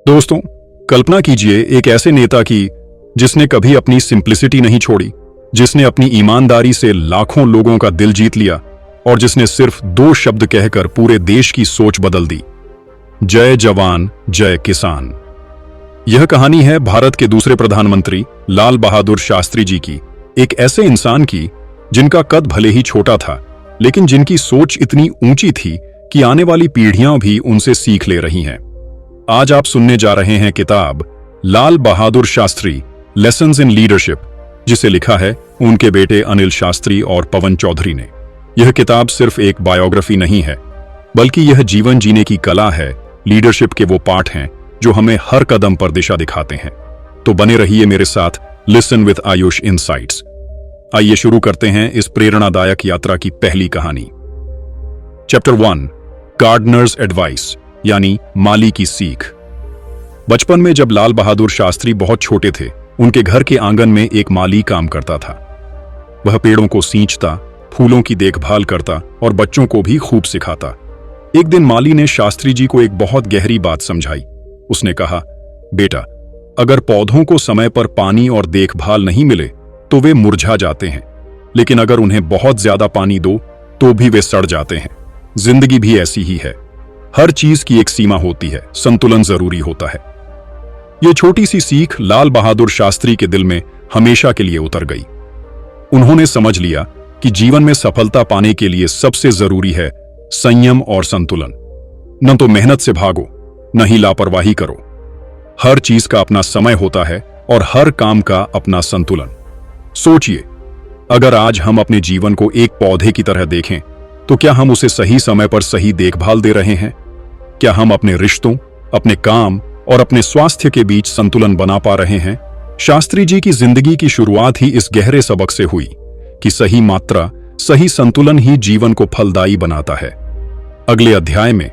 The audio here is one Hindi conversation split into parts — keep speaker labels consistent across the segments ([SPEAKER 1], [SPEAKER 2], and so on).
[SPEAKER 1] दोस्तों, कल्पना कीजिए एक ऐसे नेता की जिसने कभी अपनी सिंप्लिसिटी नहीं छोड़ी, जिसने अपनी ईमानदारी से लाखों लोगों का दिल जीत लिया और जिसने सिर्फ 2 शब्द कहकर पूरे देश की सोच बदल दी। जय जवान जय किसान। यह कहानी है भारत के दूसरे प्रधानमंत्री लाल बहादुर शास्त्री जी की, एक ऐसे इंसान की जिनका कद भले ही छोटा था, लेकिन जिनकी सोच इतनी ऊंची थी कि आने वाली पीढ़ियां भी उनसे सीख ले रही हैं। आज आप सुनने जा रहे हैं किताब लाल Bahadur Shastri lessons in leadership, जिसे लिखा है उनके बेटे अनिल शास्त्री और पवन चौधरी ने। यह किताब सिर्फ एक बायोग्राफी नहीं है, बल्कि यह जीवन जीने की कला है। लीडरशिप के वो पाठ हैं जो हमें हर कदम पर दिशा दिखाते हैं। तो बने रहिए मेरे साथ लिसन विद आयुष इनसाइट्स। आइए शुरू करते हैं इस प्रेरणादायक यात्रा की पहली कहानी। चैप्टर 1, गार्डनर्स एडवाइस, यानी माली की सीख। बचपन में जब लाल बहादुर शास्त्री बहुत छोटे थे, उनके घर के आंगन में एक माली काम करता था। वह पेड़ों को सींचता, फूलों की देखभाल करता और बच्चों को भी खूब सिखाता। एक दिन माली ने शास्त्री जी को एक बहुत गहरी बात समझाई। उसने कहा, बेटा, अगर पौधों को समय पर पानी और देखभाल नहीं मिले तो वे मुरझा जाते हैं, लेकिन अगर उन्हें बहुत ज्यादा पानी दो तो भी वे सड़ जाते हैं। जिंदगी भी ऐसी ही है, हर चीज की एक सीमा होती है, संतुलन जरूरी होता है। यह छोटी सी सीख लाल बहादुर शास्त्री के दिल में हमेशा के लिए उतर गई। उन्होंने समझ लिया कि जीवन में सफलता पाने के लिए सबसे जरूरी है संयम और संतुलन। न तो मेहनत से भागो, न ही लापरवाही करो। हर चीज का अपना समय होता है और हर काम का अपना संतुलन। सोचिए, अगर आज हम अपने जीवन को एक पौधे की तरह देखें तो क्या हम उसे सही समय पर सही देखभाल दे रहे हैं? क्या हम अपने रिश्तों, अपने काम और अपने स्वास्थ्य के बीच संतुलन बना पा रहे हैं? शास्त्री जी की जिंदगी की शुरुआत ही इस गहरे सबक से हुई कि सही मात्रा, सही संतुलन ही जीवन को फलदायी बनाता है। अगले अध्याय में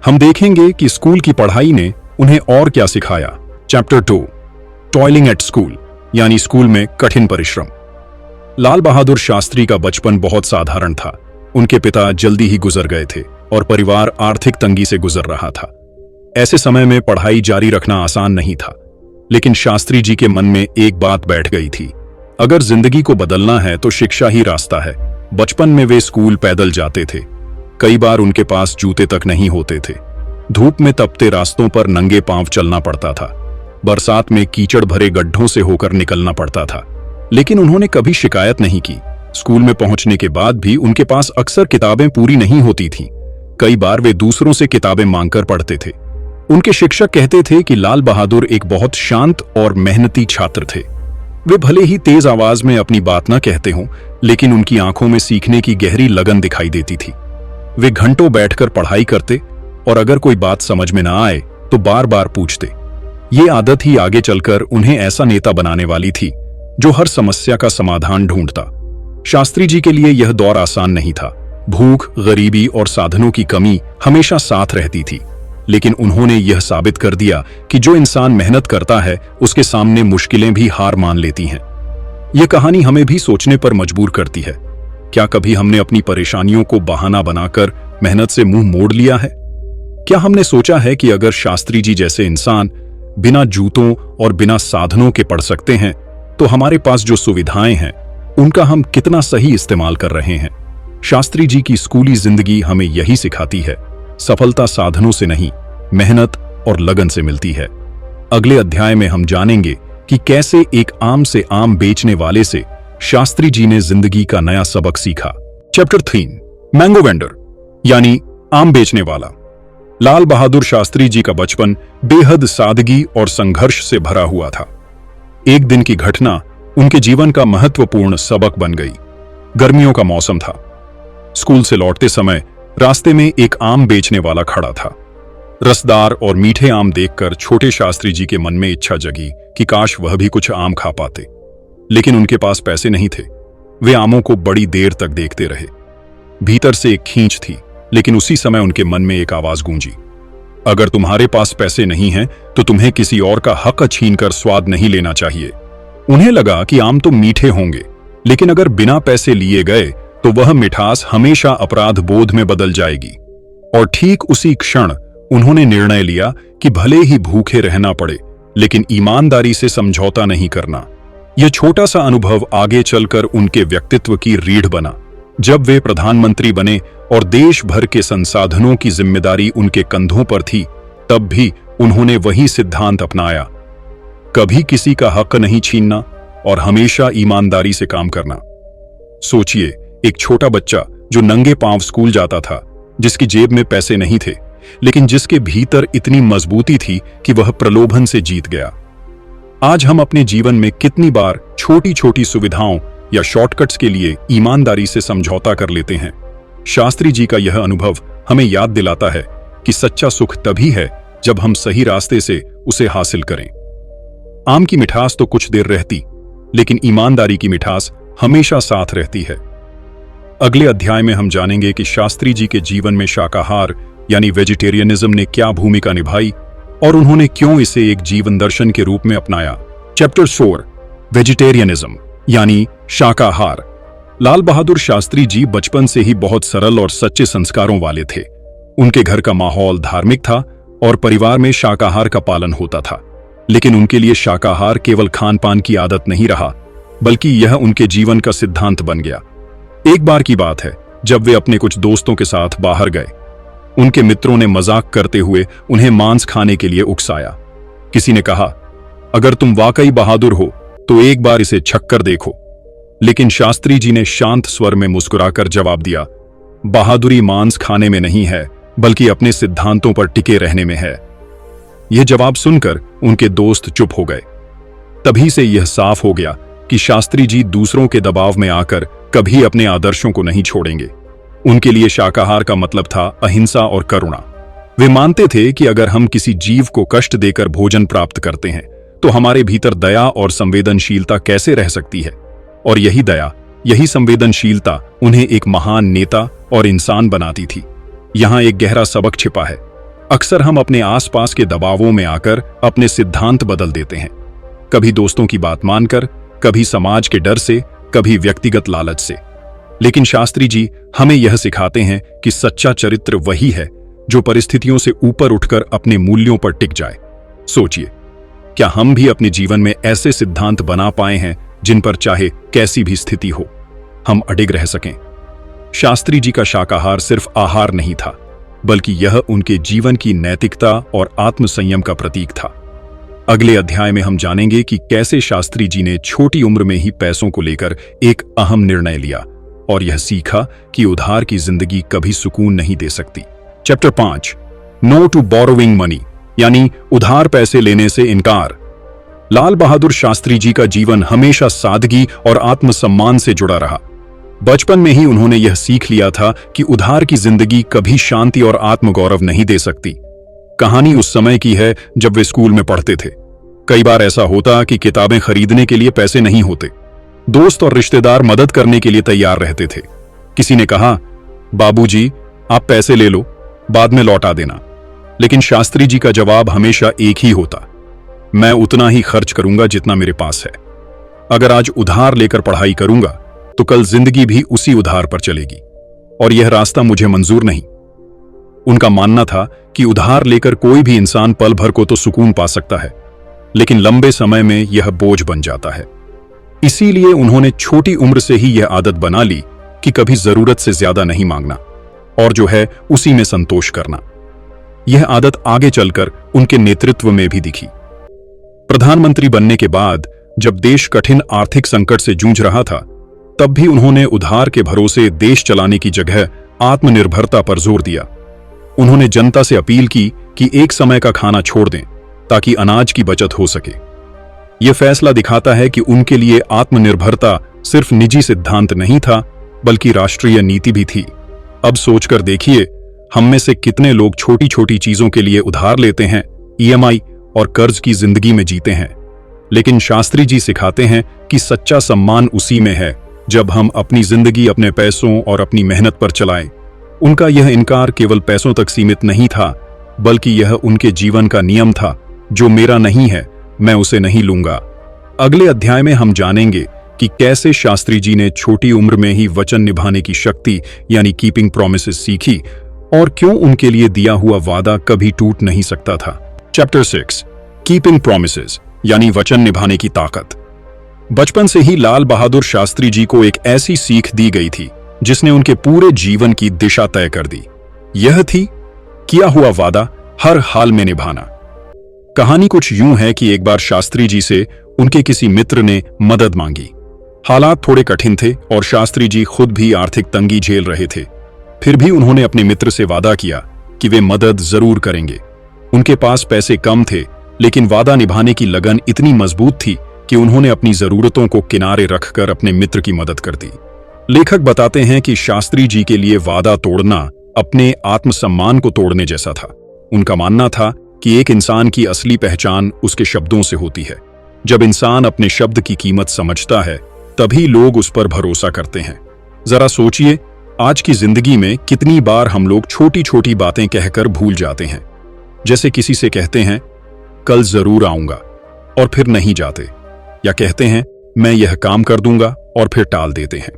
[SPEAKER 1] हम देखेंगे कि स्कूल की पढ़ाई ने उन्हें और क्या सिखाया। चैप्टर 2, टॉयलिंग एट स्कूल, यानी स्कूल में कठिन परिश्रम। लाल बहादुर शास्त्री का बचपन बहुत साधारण था। उनके पिता जल्दी ही गुजर गए थे और परिवार आर्थिक तंगी से गुजर रहा था। ऐसे समय में पढ़ाई जारी रखना आसान नहीं था, लेकिन शास्त्री जी के मन में एक बात बैठ गई थी, अगर जिंदगी को बदलना है तो शिक्षा ही रास्ता है। बचपन में वे स्कूल पैदल जाते थे। कई बार उनके पास जूते तक नहीं होते थे। धूप में तपते रास्तों पर नंगे पांव चलना पड़ता था। बरसात में कीचड़ भरे गड्ढों से होकर निकलना पड़ता था, लेकिन उन्होंने कभी शिकायत नहीं की। स्कूल में पहुंचने के बाद भी उनके पास अक्सर किताबें पूरी नहीं होती थीं। कई बार वे दूसरों से किताबें मांगकर पढ़ते थे। उनके शिक्षक कहते थे कि लाल बहादुर एक बहुत शांत और मेहनती छात्र थे। वे भले ही तेज आवाज में अपनी बात न कहते हों, लेकिन उनकी आंखों में सीखने की गहरी लगन दिखाई देती थी। वे घंटों बैठकर पढ़ाई करते और अगर कोई बात समझ में ना आए तो बार बार पूछते। ये आदत ही आगे चलकर उन्हें ऐसा नेता बनाने वाली थी जो हर समस्या का समाधान ढूंढता। शास्त्री जी के लिए यह दौर आसान नहीं था। भूख, गरीबी और साधनों की कमी हमेशा साथ रहती थी, लेकिन उन्होंने यह साबित कर दिया कि जो इंसान मेहनत करता है उसके सामने मुश्किलें भी हार मान लेती हैं। यह कहानी हमें भी सोचने पर मजबूर करती है। क्या कभी हमने अपनी परेशानियों को बहाना बनाकर मेहनत से मुंह मोड़ लिया है? क्या हमने सोचा है कि अगर शास्त्री जी जैसे इंसान बिना जूतों और बिना साधनों के पढ़ सकते हैं तो हमारे पास जो सुविधाएं हैं उनका हम कितना सही इस्तेमाल कर रहे हैं? शास्त्री जी की स्कूली जिंदगी हमें यही सिखाती है, सफलता साधनों से नहीं, मेहनत और लगन से मिलती है। अगले अध्याय में हम जानेंगे कि कैसे एक आम से आम बेचने वाले से शास्त्री जी ने जिंदगी का नया सबक सीखा। चैप्टर 3, मैंगो वेंडर, यानी आम बेचने वाला। लाल बहादुर शास्त्री जी का बचपन बेहद सादगी और संघर्ष से भरा हुआ था। एक दिन की घटना उनके जीवन का महत्वपूर्ण सबक बन गई। गर्मियों का मौसम था। स्कूल से लौटते समय रास्ते में एक आम बेचने वाला खड़ा था। रसदार और मीठे आम देखकर छोटे शास्त्री जी के मन में इच्छा जगी कि काश वह भी कुछ आम खा पाते, लेकिन उनके पास पैसे नहीं थे। वे आमों को बड़ी देर तक देखते रहे। भीतर से एक खींच थी, लेकिन उसी समय उनके मन में एक आवाज गूंजी, अगर तुम्हारे पास पैसे नहीं हैं तो तुम्हें किसी और का हक छीनकर स्वाद नहीं लेना चाहिए। उन्हें लगा कि आम तो मीठे होंगे, लेकिन अगर बिना पैसे लिए गए तो वह मिठास हमेशा अपराध बोध में बदल जाएगी। और ठीक उसी क्षण उन्होंने निर्णय लिया कि भले ही भूखे रहना पड़े, लेकिन ईमानदारी से समझौता नहीं करना। यह छोटा सा अनुभव आगे चलकर उनके व्यक्तित्व की रीढ़ बना। जब वे प्रधानमंत्री बने और देश भर के संसाधनों की जिम्मेदारी उनके कंधों पर थी, तब भी उन्होंने वही सिद्धांत अपनाया, कभी किसी का हक नहीं छीनना और हमेशा ईमानदारी से काम करना। सोचिए, एक छोटा बच्चा जो नंगे पांव स्कूल जाता था, जिसकी जेब में पैसे नहीं थे, लेकिन जिसके भीतर इतनी मजबूती थी कि वह प्रलोभन से जीत गया। आज हम अपने जीवन में कितनी बार छोटी छोटी सुविधाओं या शॉर्टकट्स के लिए ईमानदारी से समझौता कर लेते हैं। शास्त्री जी का यह अनुभव हमें याद दिलाता है कि सच्चा सुख तभी है जब हम सही रास्ते से उसे हासिल करें। आम की मिठास तो कुछ देर रहती, लेकिन ईमानदारी की मिठास हमेशा साथ रहती है। अगले अध्याय में हम जानेंगे कि शास्त्री जी के जीवन में शाकाहार यानी वेजिटेरियनिज्म ने क्या भूमिका निभाई और उन्होंने क्यों इसे एक जीवन दर्शन के रूप में अपनाया। चैप्टर 4, वेजिटेरियनिज्म यानी शाकाहार। लाल बहादुर शास्त्री जी बचपन से ही बहुत सरल और सच्चे संस्कारों वाले थे। उनके घर का माहौल धार्मिक था और परिवार में शाकाहार का पालन होता था। लेकिन उनके लिए शाकाहार केवल खान पान की आदत नहीं रहा, बल्कि यह उनके जीवन का सिद्धांत बन गया। एक बार की बात है, जब वे अपने कुछ दोस्तों के साथ बाहर गए। उनके मित्रों ने मजाक करते हुए उन्हें मांस खाने के लिए उकसाया। किसी ने कहा, अगर तुम वाकई बहादुर हो तो एक बार इसे छक्कर देखो। लेकिन शास्त्री जी ने शांत स्वर में मुस्कुराकर जवाब दिया, बहादुरी मांस खाने में नहीं है, बल्कि अपने सिद्धांतों पर टिके रहने में है। यह जवाब सुनकर उनके दोस्त चुप हो गए। तभी से यह साफ हो गया कि शास्त्री जी दूसरों के दबाव में आकर कभी अपने आदर्शों को नहीं छोड़ेंगे। उनके लिए शाकाहार का मतलब था अहिंसा और करुणा। वे मानते थे कि अगर हम किसी जीव को कष्ट देकर भोजन प्राप्त करते हैं, तो हमारे भीतर दया और संवेदनशीलता कैसे रह सकती है। और यही दया, यही संवेदनशीलता उन्हें एक महान नेता और इंसान बनाती थी। यहां एक गहरा सबक छिपा है। अक्सर हम अपने आसपास के दबावों में आकर अपने सिद्धांत बदल देते हैं, कभी दोस्तों की बात मानकर, कभी समाज के डर से, कभी व्यक्तिगत लालच से। लेकिन शास्त्री जी हमें यह सिखाते हैं कि सच्चा चरित्र वही है जो परिस्थितियों से ऊपर उठकर अपने मूल्यों पर टिक जाए। सोचिए, क्या हम भी अपने जीवन में ऐसे सिद्धांत बना पाए हैं जिन पर चाहे कैसी भी स्थिति हो, हम अडिग रह सकें। शास्त्री जी का शाकाहार सिर्फ आहार नहीं था, बल्कि यह उनके जीवन की नैतिकता और आत्मसंयम का प्रतीक था। अगले अध्याय में हम जानेंगे कि कैसे शास्त्री जी ने छोटी उम्र में ही पैसों को लेकर एक अहम निर्णय लिया और यह सीखा कि उधार की जिंदगी कभी सुकून नहीं दे सकती। Chapter 5, no to borrowing money यानी उधार पैसे लेने से इनकार। लाल बहादुर शास्त्री जी का जीवन हमेशा सादगी और आत्मसम्मान से जुड़ा रहा। बचपन में ही उन्होंने यह सीख लिया था कि उधार की जिंदगी कभी शांति और आत्मगौरव नहीं दे सकती। कहानी उस समय की है जब वे स्कूल में पढ़ते थे। कई बार ऐसा होता कि किताबें खरीदने के लिए पैसे नहीं होते। दोस्त और रिश्तेदार मदद करने के लिए तैयार रहते थे। किसी ने कहा, बाबूजी, आप पैसे ले लो, बाद में लौटा देना। लेकिन शास्त्री जी का जवाब हमेशा एक ही होता, मैं उतना ही खर्च करूंगा जितना मेरे पास है। अगर आज उधार लेकर पढ़ाई करूंगा तो कल जिंदगी भी उसी उधार पर चलेगी, और यह रास्ता मुझे मंजूर नहीं। उनका मानना था कि उधार लेकर कोई भी इंसान पल भर को तो सुकून पा सकता है, लेकिन लंबे समय में यह बोझ बन जाता है। इसीलिए उन्होंने छोटी उम्र से ही यह आदत बना ली कि कभी जरूरत से ज्यादा नहीं मांगना और जो है उसी में संतोष करना। यह आदत आगे चलकर उनके नेतृत्व में भी दिखी। प्रधानमंत्री बनने के बाद जब देश कठिन आर्थिक संकट से जूझ रहा था, तब भी उन्होंने उधार के भरोसे देश चलाने की जगह आत्मनिर्भरता पर जोर दिया। उन्होंने जनता से अपील की कि एक समय का खाना छोड़ दें ताकि अनाज की बचत हो सके। यह फैसला दिखाता है कि उनके लिए आत्मनिर्भरता सिर्फ निजी सिद्धांत नहीं था, बल्कि राष्ट्रीय नीति भी थी। अब सोचकर देखिए, हम में से कितने लोग छोटी छोटी चीजों के लिए उधार लेते हैं, ईएमआई और कर्ज की जिंदगी में जीते हैं। लेकिन शास्त्री जी सिखाते हैं कि सच्चा सम्मान उसी में है जब हम अपनी जिंदगी अपने पैसों और अपनी मेहनत पर चलाएं। उनका यह इनकार केवल पैसों तक सीमित नहीं था, बल्कि यह उनके जीवन का नियम था, जो मेरा नहीं है मैं उसे नहीं लूंगा। अगले अध्याय में हम जानेंगे कि कैसे शास्त्री जी ने छोटी उम्र में ही वचन निभाने की शक्ति यानी कीपिंग प्रॉमिसेस सीखी और क्यों उनके लिए दिया हुआ वादा कभी टूट नहीं सकता था। चैप्टर 6 कीपिंग प्रॉमिसेस यानी वचन निभाने की ताकत। बचपन से ही लाल बहादुर शास्त्री जी को एक ऐसी सीख दी गई थी जिसने उनके पूरे जीवन की दिशा तय कर दी। यह थी किया हुआ वादा हर हाल में निभाना। कहानी कुछ यूं है कि एक बार शास्त्री जी से उनके किसी मित्र ने मदद मांगी। हालात थोड़े कठिन थे और शास्त्री जी खुद भी आर्थिक तंगी झेल रहे थे। फिर भी उन्होंने अपने मित्र से वादा किया कि वे मदद जरूर करेंगे। उनके पास पैसे कम थे, लेकिन वादा निभाने की लगन इतनी मजबूत थी कि उन्होंने अपनी जरूरतों को किनारे रखकर अपने मित्र की मदद कर दी। लेखक बताते हैं कि शास्त्री जी के लिए वादा तोड़ना अपने आत्मसम्मान को तोड़ने जैसा था। उनका मानना था कि एक इंसान की असली पहचान उसके शब्दों से होती है। जब इंसान अपने शब्द की कीमत समझता है, तभी लोग उस पर भरोसा करते हैं। जरा सोचिए, आज की जिंदगी में कितनी बार हम लोग छोटी छोटी बातें कहकर भूल जाते हैं। जैसे किसी से कहते हैं कल जरूर आऊंगा और फिर नहीं जाते, या कहते हैं मैं यह काम कर दूंगा और फिर टाल देते हैं।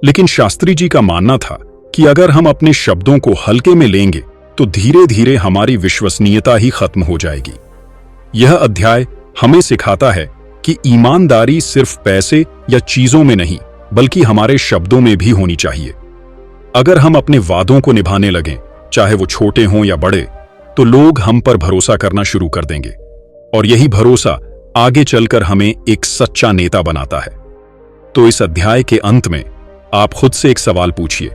[SPEAKER 1] लेकिन शास्त्री जी का मानना था कि अगर हम अपने शब्दों को हल्के में लेंगे तो धीरे धीरे हमारी विश्वसनीयता ही खत्म हो जाएगी। यह अध्याय हमें सिखाता है कि ईमानदारी सिर्फ पैसे या चीजों में नहीं, बल्कि हमारे शब्दों में भी होनी चाहिए। अगर हम अपने वादों को निभाने लगें, चाहे वो छोटे हों या बड़े, तो लोग हम पर भरोसा करना शुरू कर देंगे और यही भरोसा आगे चलकर हमें एक सच्चा नेता बनाता है। तो इस अध्याय के अंत में आप खुद से एक सवाल पूछिए,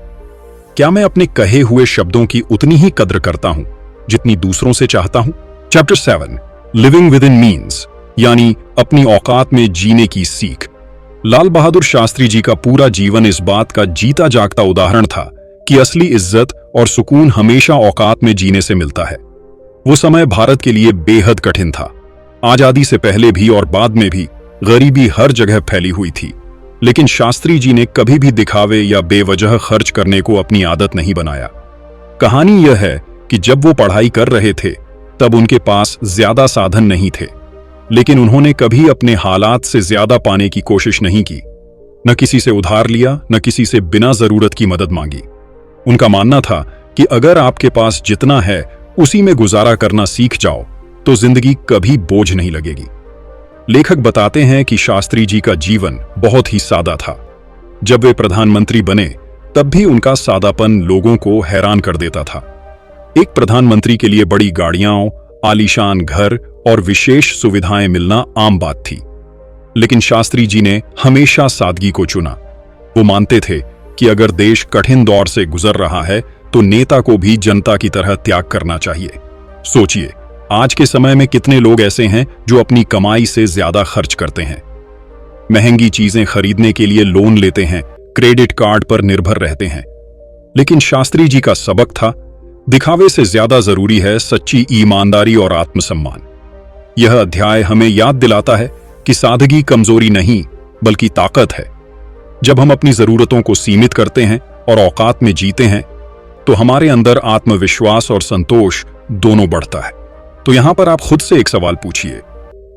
[SPEAKER 1] क्या मैं अपने कहे हुए शब्दों की उतनी ही कद्र करता हूं जितनी दूसरों से चाहता हूं? Chapter 7 living with in means यानी अपनी औकात में जीने की सीख। लाल बहादुर शास्त्री जी का पूरा जीवन इस बात का जीता जागता उदाहरण था कि असली इज्जत और सुकून हमेशा औकात में जीने से मिलता है। वो समय भारत के लिए बेहद कठिन था। आजादी से पहले भी और बाद में भी गरीबी हर जगह फैली हुई थी, लेकिन शास्त्री जी ने कभी भी दिखावे या बेवजह खर्च करने को अपनी आदत नहीं बनाया। कहानी यह है कि जब वो पढ़ाई कर रहे थे तब उनके पास ज्यादा साधन नहीं थे, लेकिन उन्होंने कभी अपने हालात से ज्यादा पाने की कोशिश नहीं की। न किसी से उधार लिया, न किसी से बिना जरूरत की मदद मांगी। उनका मानना था कि अगर आपके पास जितना है उसी में गुजारा करना सीख जाओ तो जिंदगी कभी बोझ नहीं लगेगी। लेखक बताते हैं कि शास्त्री जी का जीवन बहुत ही सादा था। जब वे प्रधानमंत्री बने तब भी उनका सादापन लोगों को हैरान कर देता था। एक प्रधानमंत्री के लिए बड़ी गाड़ियां, आलीशान घर और विशेष सुविधाएं मिलना आम बात थी, लेकिन शास्त्री जी ने हमेशा सादगी को चुना। वो मानते थे कि अगर देश कठिन दौर से गुजर रहा है तो नेता को भी जनता की तरह त्याग करना चाहिए। सोचिए, आज के समय में कितने लोग ऐसे हैं जो अपनी कमाई से ज्यादा खर्च करते हैं, महंगी चीजें खरीदने के लिए लोन लेते हैं, क्रेडिट कार्ड पर निर्भर रहते हैं। लेकिन शास्त्री जी का सबक था, दिखावे से ज्यादा जरूरी है सच्ची ईमानदारी और आत्मसम्मान। यह अध्याय हमें याद दिलाता है कि सादगी कमजोरी नहीं बल्कि ताकत है। जब हम अपनी जरूरतों को सीमित करते हैं और औकात में जीते हैं तो हमारे अंदर आत्मविश्वास और संतोष दोनों बढ़ता है। तो यहां पर आप खुद से एक सवाल पूछिए,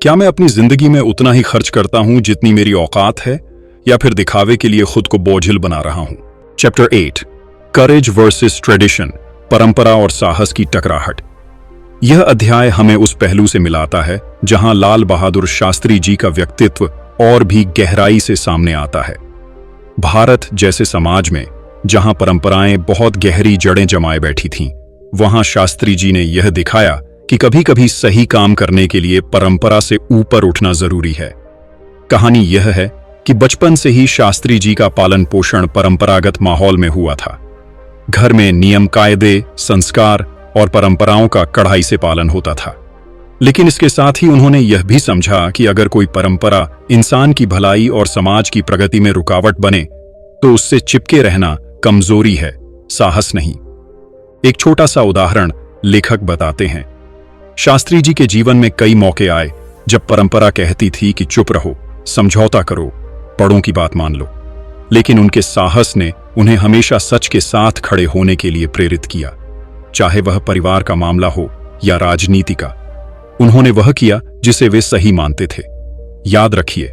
[SPEAKER 1] क्या मैं अपनी जिंदगी में उतना ही खर्च करता हूं जितनी मेरी औकात है, या फिर दिखावे के लिए खुद को बोझिल बना रहा हूं? चैप्टर 8 करेज वर्सेस ट्रेडिशन, परंपरा और साहस की टकराहट। यह अध्याय हमें उस पहलू से मिलाता है जहां लाल बहादुर शास्त्री जी का व्यक्तित्व और भी गहराई से सामने आता है। भारत जैसे समाज में जहां परंपराएं बहुत गहरी जड़ें जमाए बैठी थीं, वहां शास्त्री जी ने यह दिखाया कि कभी कभी सही काम करने के लिए परंपरा से ऊपर उठना जरूरी है। कहानी यह है कि बचपन से ही शास्त्री जी का पालन पोषण परंपरागत माहौल में हुआ था। घर में नियम कायदे, संस्कार और परंपराओं का कड़ाई से पालन होता था। लेकिन इसके साथ ही उन्होंने यह भी समझा कि अगर कोई परंपरा इंसान की भलाई और समाज की प्रगति में रुकावट बने तो उससे चिपके रहना कमजोरी है, साहस नहीं। एक छोटा सा उदाहरण लेखक बताते हैं। शास्त्री जी के जीवन में कई मौके आए जब परंपरा कहती थी कि चुप रहो, समझौता करो, बड़ों की बात मान लो, लेकिन उनके साहस ने उन्हें हमेशा सच के साथ खड़े होने के लिए प्रेरित किया। चाहे वह परिवार का मामला हो या राजनीति का, उन्होंने वह किया जिसे वे सही मानते थे। याद रखिए,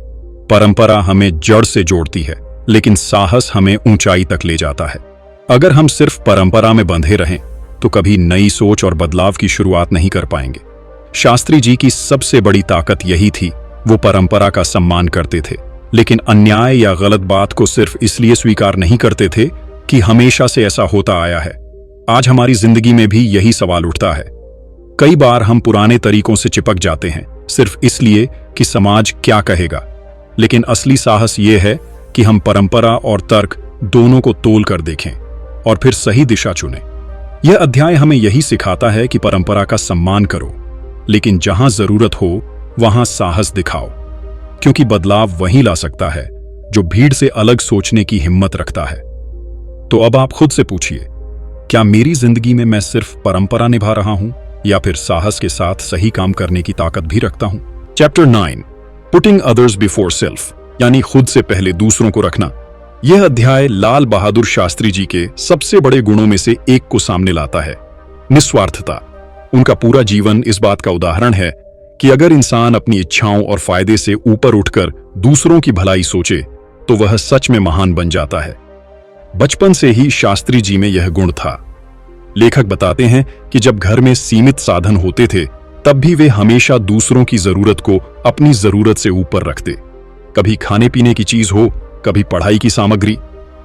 [SPEAKER 1] परंपरा हमें जड़ से जोड़ती है, लेकिन साहस हमें ऊंचाई तक ले जाता है। अगर हम सिर्फ परंपरा में बंधे रहें तो कभी नई सोच और बदलाव की शुरुआत नहीं कर पाएंगे। शास्त्री जी की सबसे बड़ी ताकत यही थी, वो परंपरा का सम्मान करते थे, लेकिन अन्याय या गलत बात को सिर्फ इसलिए स्वीकार नहीं करते थे कि हमेशा से ऐसा होता आया है। आज हमारी जिंदगी में भी यही सवाल उठता है। कई बार हम पुराने तरीकों से चिपक जाते हैं सिर्फ इसलिए कि समाज क्या कहेगा, लेकिन असली साहस यह है कि हम परंपरा और तर्क दोनों को तोल कर देखें और फिर सही दिशा चुनें। यह अध्याय हमें यही सिखाता है कि परंपरा का सम्मान करो, लेकिन जहां जरूरत हो वहां साहस दिखाओ, क्योंकि बदलाव वही ला सकता है जो भीड़ से अलग सोचने की हिम्मत रखता है। तो अब आप खुद से पूछिए, क्या मेरी जिंदगी में मैं सिर्फ परंपरा निभा रहा हूं या फिर साहस के साथ सही काम करने की ताकत भी रखता हूं? Chapter 9, putting others before self, यानी खुद से पहले दूसरों को रखना। यह अध्याय लाल बहादुर शास्त्री जी के सबसे बड़े गुणों में से एक को सामने लाता है, निस्वार्थता। उनका पूरा जीवन इस बात का उदाहरण है कि अगर इंसान अपनी इच्छाओं और फायदे से ऊपर उठकर दूसरों की भलाई सोचे तो वह सच में महान बन जाता है। बचपन से ही शास्त्री जी में यह गुण था। लेखक बताते हैं कि जब घर में सीमित साधन होते थे तब भी वे हमेशा दूसरों की जरूरत को अपनी जरूरत से ऊपर रखते। कभी खाने पीने की चीज हो, कभी पढ़ाई की सामग्री।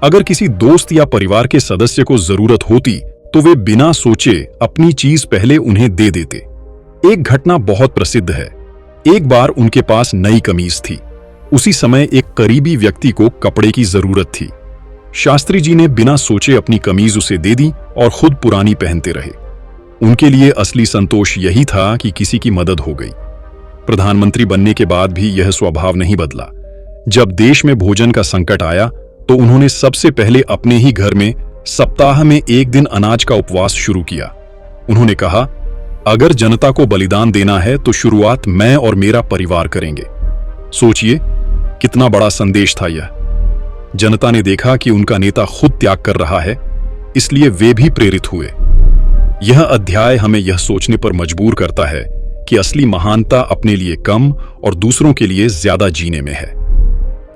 [SPEAKER 1] अगर किसी दोस्त या परिवार के सदस्य को जरूरत होती तो वे बिना सोचे अपनी चीज पहले उन्हें दे देते। एक घटना बहुत प्रसिद्ध है। एक बार उनके पास नई कमीज थी। उसी समय एक करीबी व्यक्ति को कपड़े की जरूरत थी। शास्त्री जी ने बिना सोचे अपनी कमीज उसे दे दी और खुद पुरानी पहनते रहे। उनके लिए असली संतोष यही था कि किसी की मदद हो गई। प्रधानमंत्री बनने के बाद भी यह स्वभाव नहीं बदला। जब देश में भोजन का संकट आया तो उन्होंने सबसे पहले अपने ही घर में सप्ताह में एक दिन अनाज का उपवास शुरू किया। उन्होंने कहा, अगर जनता को बलिदान देना है तो शुरुआत मैं और मेरा परिवार करेंगे। सोचिए कितना बड़ा संदेश था यह। जनता ने देखा कि उनका नेता खुद त्याग कर रहा है, इसलिए वे भी प्रेरित हुए। यह अध्याय हमें यह सोचने पर मजबूर करता है कि असली महानता अपने लिए कम और दूसरों के लिए ज्यादा जीने में है।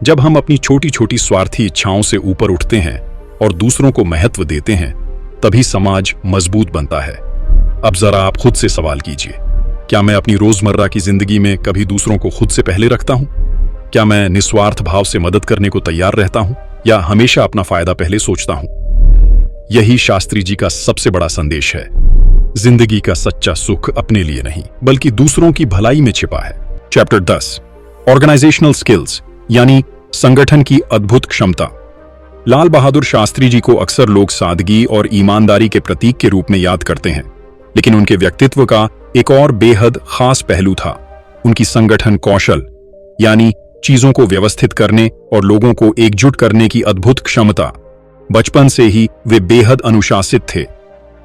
[SPEAKER 1] जब हम अपनी छोटी छोटी स्वार्थी इच्छाओं से ऊपर उठते हैं और दूसरों को महत्व देते हैं, तभी समाज मजबूत बनता है। अब जरा आप खुद से सवाल कीजिए, क्या मैं अपनी रोजमर्रा की जिंदगी में कभी दूसरों को खुद से पहले रखता हूं? क्या मैं निस्वार्थ भाव से मदद करने को तैयार रहता हूं या हमेशा अपना फायदा पहले सोचता हूं? यही शास्त्री जी का सबसे बड़ा संदेश है। जिंदगी का सच्चा सुख अपने लिए नहीं बल्कि दूसरों की भलाई में छिपा है। चैप्टर 10, ऑर्गेनाइजेशनल स्किल्स, यानी संगठन की अद्भुत क्षमता। लाल बहादुर शास्त्री जी को अक्सर लोग सादगी और ईमानदारी के प्रतीक के रूप में याद करते हैं, लेकिन उनके व्यक्तित्व का एक और बेहद खास पहलू था, उनकी संगठन कौशल, यानी चीजों को व्यवस्थित करने और लोगों को एकजुट करने की अद्भुत क्षमता। बचपन से ही वे बेहद अनुशासित थे।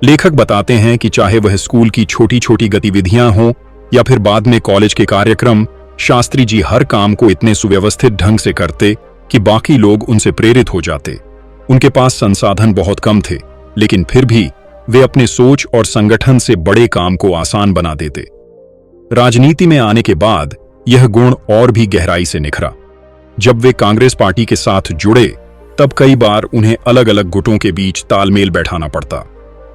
[SPEAKER 1] लेखक बताते हैं कि चाहे वह स्कूल की छोटी छोटी गतिविधियां हों या फिर बाद में कॉलेज के कार्यक्रम, शास्त्री जी हर काम को इतने सुव्यवस्थित ढंग से करते कि बाकी लोग उनसे प्रेरित हो जाते। उनके पास संसाधन बहुत कम थे, लेकिन फिर भी वे अपने सोच और संगठन से बड़े काम को आसान बना देते। राजनीति में आने के बाद यह गुण और भी गहराई से निखरा। जब वे कांग्रेस पार्टी के साथ जुड़े तब कई बार उन्हें अलग अलग गुटों के बीच तालमेल बैठाना पड़ता।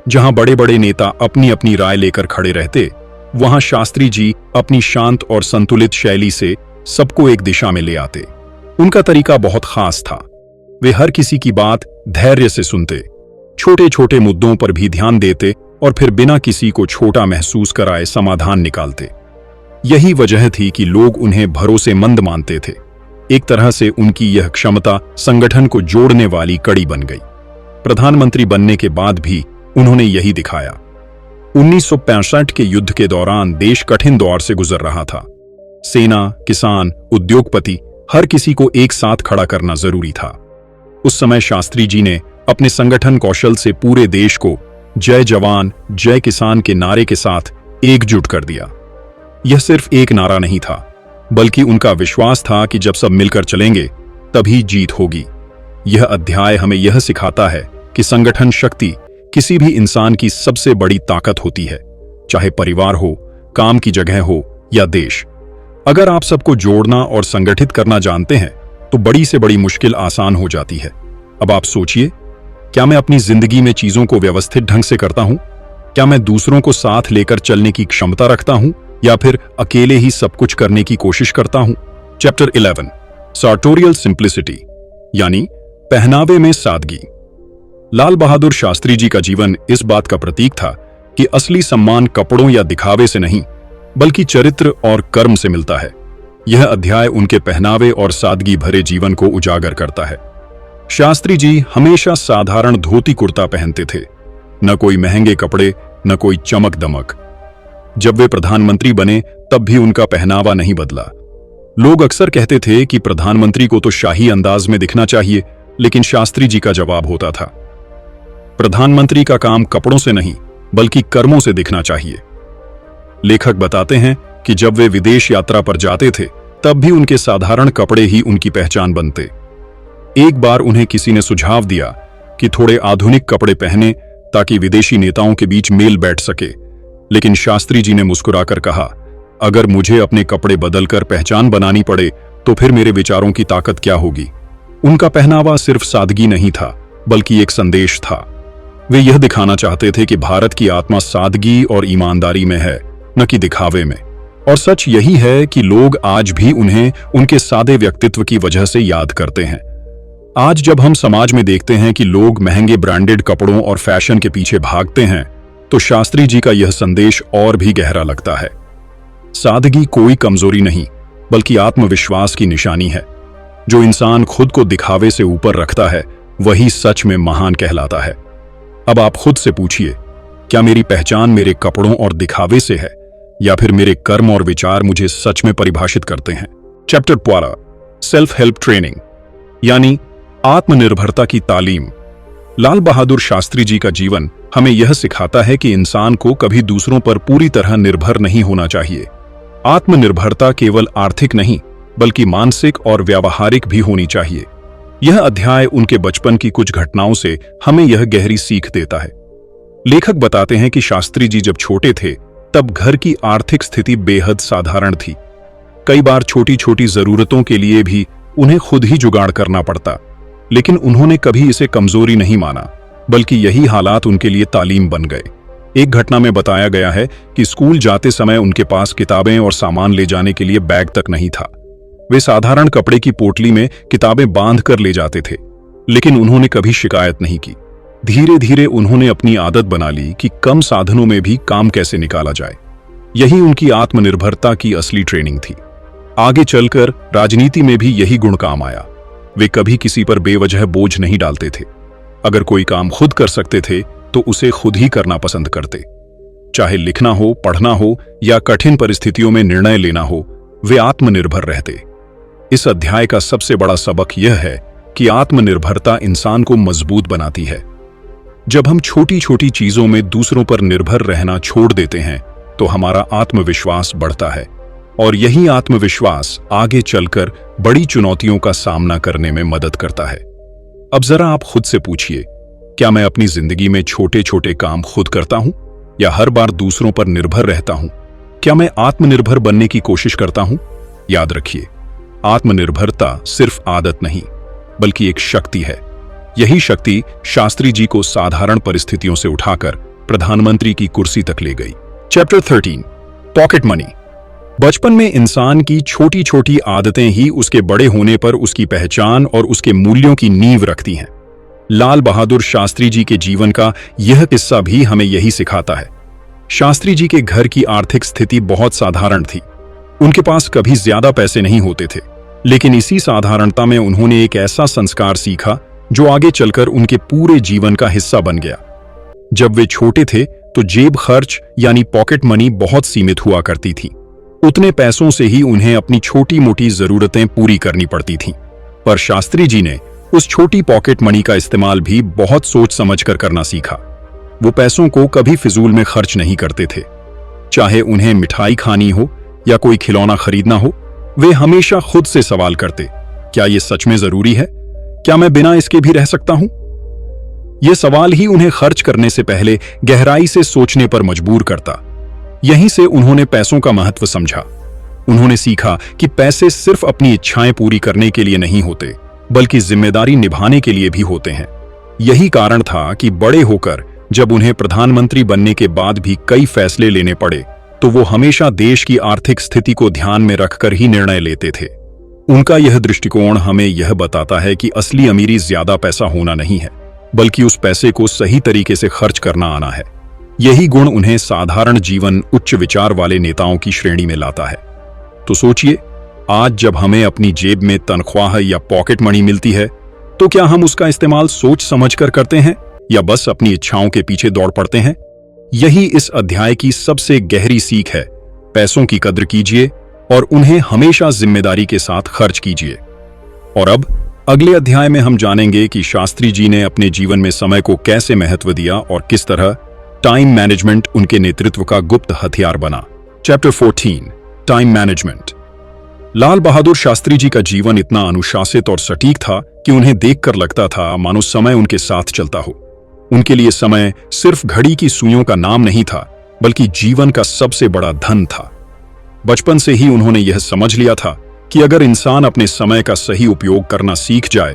[SPEAKER 1] जहां बड़े बड़े नेता अपनी अपनी राय लेकर खड़े रहते, वहां शास्त्री जी अपनी शांत और संतुलित शैली से सबको एक दिशा में ले आते। उनका तरीका बहुत खास था। वे हर किसी की बात धैर्य से सुनते, छोटे छोटे मुद्दों पर भी ध्यान देते और फिर बिना किसी को छोटा महसूस कराए समाधान निकालते। यही वजह थी कि लोग उन्हें भरोसेमंद मानते थे। एक तरह से उनकी यह क्षमता संगठन को जोड़ने वाली कड़ी बन गई। प्रधानमंत्री बनने के बाद भी उन्होंने यही दिखाया। 1965 के युद्ध के दौरान देश कठिन दौर से गुजर रहा था। सेना, किसान, उद्योगपति, हर किसी को एक साथ खड़ा करना जरूरी था। उस समय शास्त्री जी ने अपने संगठन कौशल से पूरे देश को जय जवान, जय किसान के नारे के साथ एकजुट कर दिया। यह सिर्फ एक नारा नहीं था, बल्कि उनका विश्वास था कि जब सब मिलकर चलेंगे तभी जीत होगी। यह अध्याय हमें यह सिखाता है कि संगठन शक्ति किसी भी इंसान की सबसे बड़ी ताकत होती है, चाहे परिवार हो, काम की जगह हो या देश। अगर आप सबको जोड़ना और संगठित करना जानते हैं तो बड़ी से बड़ी मुश्किल आसान हो जाती है। अब आप सोचिए, क्या मैं अपनी जिंदगी में चीजों को व्यवस्थित ढंग से करता हूं? क्या मैं दूसरों को साथ लेकर चलने की क्षमता रखता हूं या फिर अकेले ही सब कुछ करने की कोशिश करता हूं? चैप्टर 11 सार्टोरियल सिंप्लिसिटी यानी पहनावे में सादगी। लाल बहादुर शास्त्री जी का जीवन इस बात का प्रतीक था कि असली सम्मान कपड़ों या दिखावे से नहीं बल्कि चरित्र और कर्म से मिलता है। यह अध्याय उनके पहनावे और सादगी भरे जीवन को उजागर करता है। शास्त्री जी हमेशा साधारण धोती कुर्ता पहनते थे, न कोई महंगे कपड़े, न कोई चमक दमक। जब वे प्रधानमंत्री बने तब भी उनका पहनावा नहीं बदला। लोग अक्सर कहते थे कि प्रधानमंत्री को तो शाही अंदाज में दिखना चाहिए, लेकिन शास्त्री जी का जवाब होता था, प्रधानमंत्री का काम कपड़ों से नहीं बल्कि कर्मों से दिखना चाहिए। लेखक बताते हैं कि जब वे विदेश यात्रा पर जाते थे तब भी उनके साधारण कपड़े ही उनकी पहचान बनते। एक बार उन्हें किसी ने सुझाव दिया कि थोड़े आधुनिक कपड़े पहने ताकि विदेशी नेताओं के बीच मेल बैठ सके, लेकिन शास्त्री जी ने मुस्कुराकर कहा, अगर मुझे अपने कपड़े बदलकर पहचान बनानी पड़े तो फिर मेरे विचारों की ताकत क्या होगी। उनका पहनावा सिर्फ सादगी नहीं था बल्कि एक संदेश था। वे यह दिखाना चाहते थे कि भारत की आत्मा सादगी और ईमानदारी में है, न कि दिखावे में। और सच यही है कि लोग आज भी उन्हें उनके सादे व्यक्तित्व की वजह से याद करते हैं। आज जब हम समाज में देखते हैं कि लोग महंगे ब्रांडेड कपड़ों और फैशन के पीछे भागते हैं तो शास्त्री जी का यह संदेश और भी गहरा लगता है। सादगी कोई कमजोरी नहीं बल्कि आत्मविश्वास की निशानी है। जो इंसान खुद को दिखावे से ऊपर रखता है वही सच में महान कहलाता है। अब आप खुद से पूछिए, क्या मेरी पहचान मेरे कपड़ों और दिखावे से है या फिर मेरे कर्म और विचार मुझे सच में परिभाषित करते हैं? चैप्टर 12 सेल्फ हेल्प ट्रेनिंग यानी आत्मनिर्भरता की तालीम। लाल बहादुर शास्त्री जी का जीवन हमें यह सिखाता है कि इंसान को कभी दूसरों पर पूरी तरह निर्भर नहीं होना चाहिए। आत्मनिर्भरता केवल आर्थिक नहीं बल्कि मानसिक और व्यावहारिक भी होनी चाहिए। यह अध्याय उनके बचपन की कुछ घटनाओं से हमें यह गहरी सीख देता है। लेखक बताते हैं कि शास्त्री जी जब छोटे थे तब घर की आर्थिक स्थिति बेहद साधारण थी। कई बार छोटी छोटी जरूरतों के लिए भी उन्हें खुद ही जुगाड़ करना पड़ता, लेकिन उन्होंने कभी इसे कमजोरी नहीं माना बल्कि यही हालात उनके लिए तालीम बन गए। एक घटना में बताया गया है कि स्कूल जाते समय उनके पास किताबें और सामान ले जाने के लिए बैग तक नहीं था। वे साधारण कपड़े की पोटली में किताबें बांध कर ले जाते थे, लेकिन उन्होंने कभी शिकायत नहीं की। धीरे धीरे उन्होंने अपनी आदत बना ली कि कम साधनों में भी काम कैसे निकाला जाए। यही उनकी आत्मनिर्भरता की असली ट्रेनिंग थी। आगे चलकर राजनीति में भी यही गुण काम आया। वे कभी किसी पर बेवजह बोझ नहीं डालते थे। अगर कोई काम खुद कर सकते थे तो उसे खुद ही करना पसंद करते। चाहे लिखना हो, पढ़ना हो या कठिन परिस्थितियों में निर्णय लेना हो, वे आत्मनिर्भर रहते। इस अध्याय का सबसे बड़ा सबक यह है कि आत्मनिर्भरता इंसान को मजबूत बनाती है। जब हम छोटी छोटी चीजों में दूसरों पर निर्भर रहना छोड़ देते हैं तो हमारा आत्मविश्वास बढ़ता है और यही आत्मविश्वास आगे चलकर बड़ी चुनौतियों का सामना करने में मदद करता है। अब जरा आप खुद से पूछिए, क्या मैं अपनी जिंदगी में छोटे छोटे काम खुद करता हूं या हर बार दूसरों पर निर्भर रहता हूं? क्या मैं आत्मनिर्भर बनने की कोशिश करता हूं? याद रखिए, आत्मनिर्भरता सिर्फ आदत नहीं बल्कि एक शक्ति है। यही शक्ति शास्त्री जी को साधारण परिस्थितियों से उठाकर प्रधानमंत्री की कुर्सी तक ले गई। Chapter 13 pocket money. बचपन में इंसान की छोटी छोटी आदतें ही उसके बड़े होने पर उसकी पहचान और उसके मूल्यों की नींव रखती हैं। लाल बहादुर शास्त्री जी के जीवन का यह किस्सा भी हमें यही सिखाता है। शास्त्री जी के घर की आर्थिक स्थिति बहुत साधारण थी। उनके पास कभी ज्यादा पैसे नहीं होते थे, लेकिन इसी साधारणता में उन्होंने एक ऐसा संस्कार सीखा जो आगे चलकर उनके पूरे जीवन का हिस्सा बन गया। जब वे छोटे थे तो जेब खर्च यानी पॉकेट मनी बहुत सीमित हुआ करती थी। उतने पैसों से ही उन्हें अपनी छोटी मोटी जरूरतें पूरी करनी पड़ती थीं। पर शास्त्री जी ने उस छोटी पॉकेट मनी का इस्तेमाल भी बहुत सोच समझकर करना सीखा। वो पैसों को कभी फिजूल में खर्च नहीं करते थे। चाहे उन्हें मिठाई खानी हो या कोई खिलौना खरीदना हो, वे हमेशा खुद से सवाल करते, क्या ये सच में जरूरी है? क्या मैं बिना इसके भी रह सकता हूं? यह सवाल ही उन्हें खर्च करने से पहले गहराई से सोचने पर मजबूर करता। यहीं से उन्होंने पैसों का महत्व समझा। उन्होंने सीखा कि पैसे सिर्फ अपनी इच्छाएं पूरी करने के लिए नहीं होते, बल्कि जिम्मेदारी निभाने के लिए भी होते हैं। यही कारण था कि बड़े होकर जब उन्हें प्रधानमंत्री बनने के बाद भी कई फैसले लेने पड़े तो वो हमेशा देश की आर्थिक स्थिति को ध्यान में रखकर ही निर्णय लेते थे। उनका यह दृष्टिकोण हमें यह बताता है कि असली अमीरी ज्यादा पैसा होना नहीं है, बल्कि उस पैसे को सही तरीके से खर्च करना आना है। यही गुण उन्हें साधारण जीवन उच्च विचार वाले नेताओं की श्रेणी में लाता है। तो सोचिए, आज जब हमें अपनी जेब में तनख्वाह या पॉकेट मनी मिलती है तो क्या हम उसका इस्तेमाल सोच समझकर करते हैं या बस अपनी इच्छाओं के पीछे दौड़ पड़ते हैं? यही इस अध्याय की सबसे गहरी सीख है। पैसों की कद्र कीजिए और उन्हें हमेशा जिम्मेदारी के साथ खर्च कीजिए। और अब अगले अध्याय में हम जानेंगे कि शास्त्री जी ने अपने जीवन में समय को कैसे महत्व दिया और किस तरह टाइम मैनेजमेंट उनके नेतृत्व का गुप्त हथियार बना। Chapter 14, time management. Lal Bahadur Shastri ji का जीवन इतना अनुशासित और सटीक था कि उन्हें देखकर लगता था मानो समय उनके साथ चलता हो। उनके लिए समय सिर्फ घड़ी की सुइयों का नाम नहीं था, बल्कि जीवन का सबसे बड़ा धन था। बचपन से ही उन्होंने यह समझ लिया था कि अगर इंसान अपने समय का सही उपयोग करना सीख जाए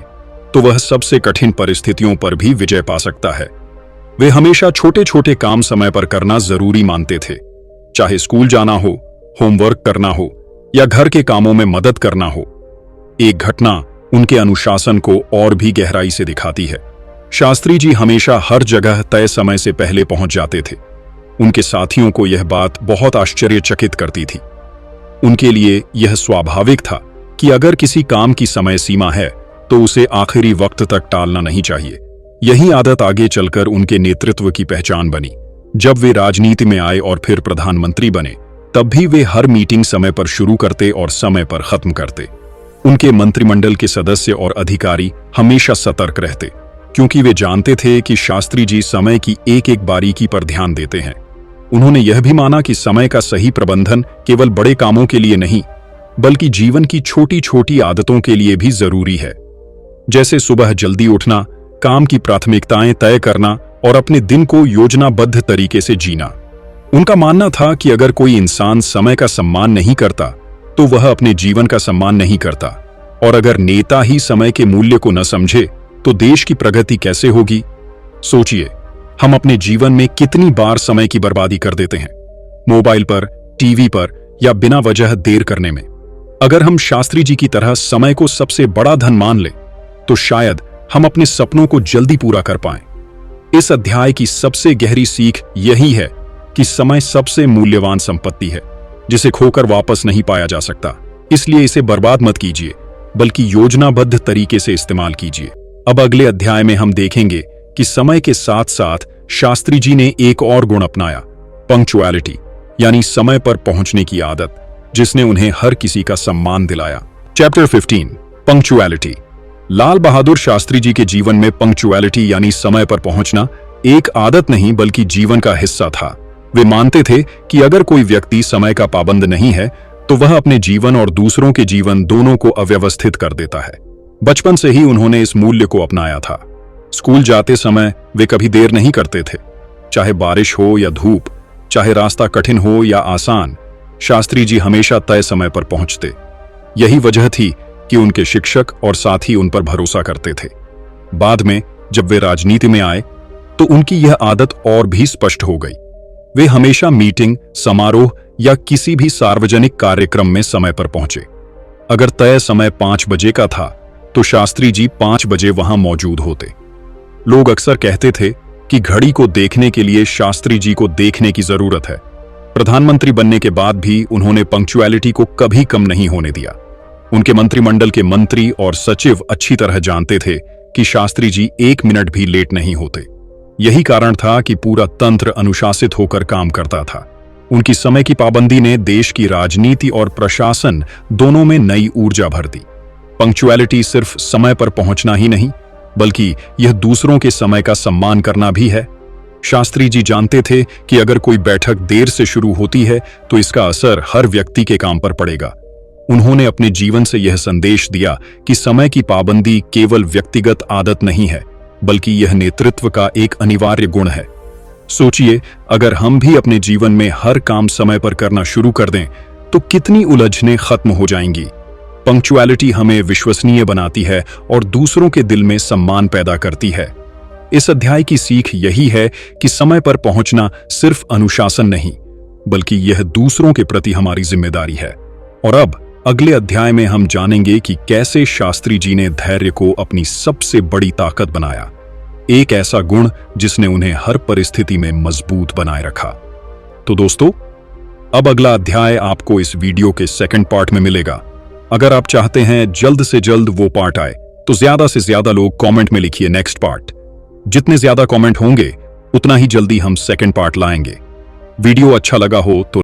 [SPEAKER 1] तो वह सबसे कठिन परिस्थितियों पर भी विजय पा सकता है। वे हमेशा छोटे छोटे काम समय पर करना जरूरी मानते थे, चाहे स्कूल जाना हो, होमवर्क करना हो या घर के कामों में मदद करना हो। एक घटना उनके अनुशासन को और भी गहराई से दिखाती है। शास्त्री जी हमेशा हर जगह तय समय से पहले पहुंच जाते थे। उनके साथियों को यह बात बहुत आश्चर्यचकित करती थी। उनके लिए यह स्वाभाविक था कि अगर किसी काम की समय सीमा है तो उसे आखिरी वक्त तक टालना नहीं चाहिए। यही आदत आगे चलकर उनके नेतृत्व की पहचान बनी। जब वे राजनीति में आए और फिर प्रधानमंत्री बने, तब भी वे हर मीटिंग समय पर शुरू करते और समय पर खत्म करते। उनके मंत्रिमंडल के सदस्य और अधिकारी हमेशा सतर्क रहते, क्योंकि वे जानते थे कि शास्त्री जी समय की एक एक बारीकी पर ध्यान देते हैं। उन्होंने यह भी माना कि समय का सही प्रबंधन केवल बड़े कामों के लिए नहीं, बल्कि जीवन की छोटी छोटी आदतों के लिए भी जरूरी है। जैसे सुबह जल्दी उठना, काम की प्राथमिकताएं तय करना और अपने दिन को योजनाबद्ध तरीके से जीना। उनका मानना था कि अगर कोई इंसान समय का सम्मान नहीं करता तो वह अपने जीवन का सम्मान नहीं करता, और अगर नेता ही समय के मूल्य को न समझे तो देश की प्रगति कैसे होगी। सोचिए, हम अपने जीवन में कितनी बार समय की बर्बादी कर देते हैं, मोबाइल पर, टीवी पर या बिना वजह देर करने में। अगर हम शास्त्री जी की तरह समय को सबसे बड़ा धन मान लें तो शायद हम अपने सपनों को जल्दी पूरा कर पाएं। इस अध्याय की सबसे गहरी सीख यही है कि समय सबसे मूल्यवान संपत्ति है, जिसे खोकर वापस नहीं पाया जा सकता। इसलिए इसे बर्बाद मत कीजिए, बल्कि योजनाबद्ध तरीके से इस्तेमाल कीजिए। अब अगले अध्याय में हम देखेंगे कि समय के साथ साथ शास्त्री जी ने एक और गुण अपनाया, पंक्चुअलिटी, यानी समय पर पहुंचने की आदत, जिसने उन्हें हर किसी का सम्मान दिलाया। Chapter 15, punctuality. लाल बहादुर शास्त्री जी के जीवन में पंक्चुअलिटी यानी समय पर पहुंचना एक आदत नहीं बल्कि जीवन का हिस्सा था। वे मानते थे कि अगर कोई व्यक्ति समय का पाबंद नहीं है तो वह अपने जीवन और दूसरों के जीवन दोनों को अव्यवस्थित कर देता है। बचपन से ही उन्होंने इस मूल्य को अपनाया था। स्कूल जाते समय वे कभी देर नहीं करते थे, चाहे बारिश हो या धूप, चाहे रास्ता कठिन हो या आसान। शास्त्री जी हमेशा तय समय पर पहुंचते। यही वजह थी कि उनके शिक्षक और साथी उन पर भरोसा करते थे। बाद में जब वे राजनीति में आए तो उनकी यह आदत और भी स्पष्ट हो गई। वे हमेशा मीटिंग, समारोह या किसी भी सार्वजनिक कार्यक्रम में समय पर पहुंचे। अगर तय समय 5 बजे का था तो शास्त्री जी 5 बजे वहां मौजूद होते। लोग अक्सर कहते थे कि घड़ी को देखने के लिए शास्त्री जी को देखने की जरूरत है। प्रधानमंत्री बनने के बाद भी उन्होंने पंक्चुअलिटी को कभी कम नहीं होने दिया। उनके मंत्रिमंडल के मंत्री और सचिव अच्छी तरह जानते थे कि शास्त्री जी 1 मिनट भी लेट नहीं होते। यही कारण था कि पूरा तंत्र अनुशासित होकर काम करता था। उनकी समय की पाबंदी ने देश की राजनीति और प्रशासन दोनों में नई ऊर्जा भर दी। पंक्चुअलिटी सिर्फ समय पर पहुंचना ही नहीं, बल्कि यह दूसरों के समय का सम्मान करना भी है। शास्त्री जी जानते थे कि अगर कोई बैठक देर से शुरू होती है तो इसका असर हर व्यक्ति के काम पर पड़ेगा। उन्होंने अपने जीवन से यह संदेश दिया कि समय की पाबंदी केवल व्यक्तिगत आदत नहीं है, बल्कि यह नेतृत्व का एक अनिवार्य गुण है। सोचिए, अगर हम भी अपने जीवन में हर काम समय पर करना शुरू कर दें तो कितनी उलझनें खत्म हो जाएंगी। पंक्चुअलिटी हमें विश्वसनीय बनाती है और दूसरों के दिल में सम्मान पैदा करती है। इस अध्याय की सीख यही है कि समय पर पहुंचना सिर्फ अनुशासन नहीं, बल्कि यह दूसरों के प्रति हमारी जिम्मेदारी है। और अब अगले अध्याय में हम जानेंगे कि कैसे शास्त्री जी ने धैर्य को अपनी सबसे बड़ी ताकत बनाया, एक ऐसा गुण जिसने उन्हें हर परिस्थिति में मजबूत बनाए रखा। तो दोस्तों, अब अगला अध्याय आपको इस वीडियो के सेकंड पार्ट में मिलेगा। अगर आप चाहते हैं जल्द से जल्द वो पार्ट आए, तो ज्यादा से ज्यादा लोग कमेंट में लिखिए नेक्स्ट पार्ट। जितने ज्यादा कमेंट होंगे, उतना ही जल्दी हम सेकंड पार्ट लाएंगे। वीडियो अच्छा लगा हो तो